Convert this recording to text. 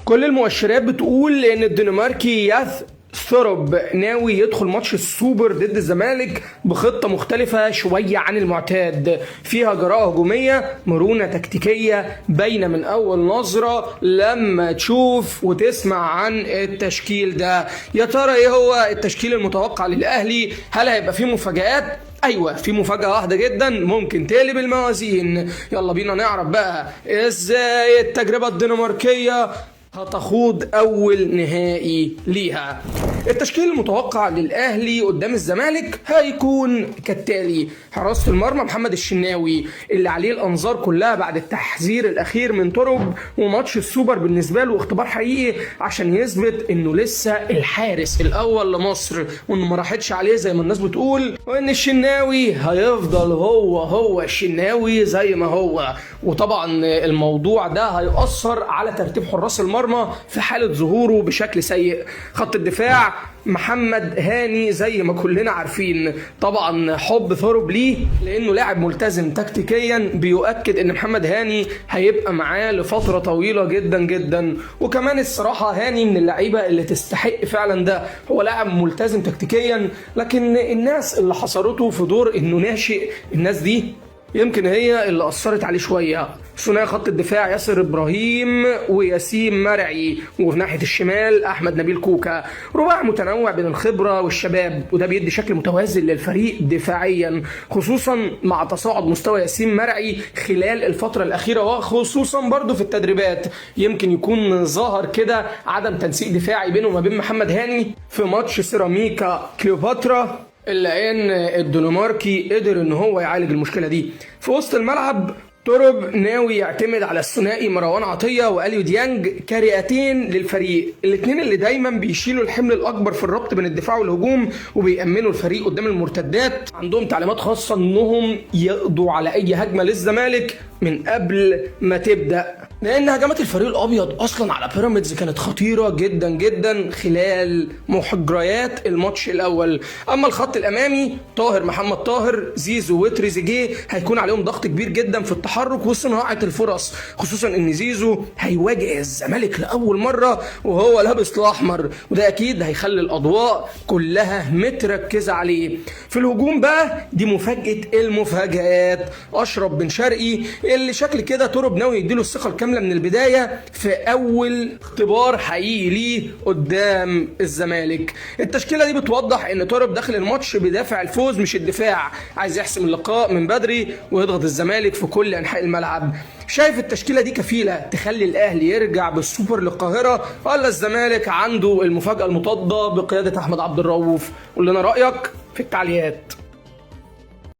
كل المؤشرات بتقول ان الدنماركي ثورب ناوي يدخل ماتش السوبر ضد الزمالك بخطة مختلفة شوية عن المعتاد، فيها جراءة هجومية، مرونة تكتيكية باينة من أول نظرة لما تشوف وتسمع عن التشكيل ده. يا ترى إيه هو التشكيل المتوقع للأهلي؟ هل هيبقى فيه مفاجآت؟ ايوه، في مفاجأة واحدة جدا ممكن تقلب الموازين. يلا بينا نعرف بقى ازاي التجربة الدنماركية هتخوض اول نهائي ليها. التشكيل المتوقع للاهلي قدام الزمالك هيكون كالتالي: حراسة المرمى محمد الشناوي اللي عليه الانظار كلها بعد التحذير الاخير من ترب، وماتش السوبر بالنسبه له اختبار حقيقي عشان يثبت انه لسه الحارس الاول لمصر، وانه ما راحتش عليه زي ما الناس بتقول، وان الشناوي هيفضل هو الشناوي زي ما هو. وطبعا الموضوع ده هيؤثر على ترتيب حراس المرمى في حاله ظهوره بشكل سيء. خط الدفاع محمد هاني زي ما كلنا عارفين، طبعا حب ثروب ليه لانه لاعب ملتزم تكتيكيا، بيؤكد ان محمد هاني هيبقى معاه لفتره طويله جدا جدا. وكمان الصراحه هاني من اللعيبه اللي تستحق فعلا ده، هو لاعب ملتزم تكتيكيا، لكن الناس اللي حصرته في دور انه ناشئ، الناس دي يمكن هي اللي أثرت عليه شوية. ثنائي خط الدفاع ياسر إبراهيم وياسين مرعي، وفي ناحية الشمال أحمد نبيل كوكا. رباع متنوع بين الخبرة والشباب، وده بيدي شكل متوازن للفريق دفاعيا، خصوصا مع تصاعد مستوى ياسين مرعي خلال الفترة الأخيرة، وخصوصا برضو في التدريبات. يمكن يكون ظاهر كده عدم تنسيق دفاعي بينه وما بين محمد هاني في ماتش سيراميكا كليوباترا، إلا إن الدنماركي قدر إن هو يعالج المشكلة دي. في وسط الملعب تورب ناوي يعتمد على الثنائي مروان عطية وأليو ديانج كرئتين للفريق، الاثنين اللي دايما بيشيلوا الحمل الأكبر في الربط بين الدفاع والهجوم، وبيأمنوا الفريق قدام المرتدات. عندهم تعليمات خاصة إنهم يقضوا على أي هجمة للزمالك من قبل ما تبدأ، لأن هجمات الفريق الأبيض أصلا على بيراميدز كانت خطيرة جدا جدا خلال محجريات الماتش الأول. أما الخط الأمامي طاهر محمد طاهر، زيزو وتريزيجيه هيكون عليهم ضغط كبير جدا في التحرك وصناعة الفرص، خصوصا إن زيزو هيواجه الزمالك لأول مرة وهو لابس الأحمر، وده أكيد هيخلي الأضواء كلها متركزة عليه. في الهجوم بقى دي مفاجأة المفاجآت، أشرف بن شرقي اللي شكل كده تورب ناوي يديله الثقة الكاملة من البداية في أول اختبار حقيقي ليه قدام الزمالك. التشكيلة دي بتوضح إن تورب داخل الماتش بدافع الفوز مش الدفاع، عايز يحسم اللقاء من بدري ويضغط الزمالك في كل أنحاء الملعب. شايف التشكيلة دي كفيلة تخلي الأهلي يرجع بالسوبر للقاهرة، ولا الزمالك عنده المفاجأة المضادة بقيادة أحمد عبد الرؤوف؟ قول لنا رأيك في التعليقات.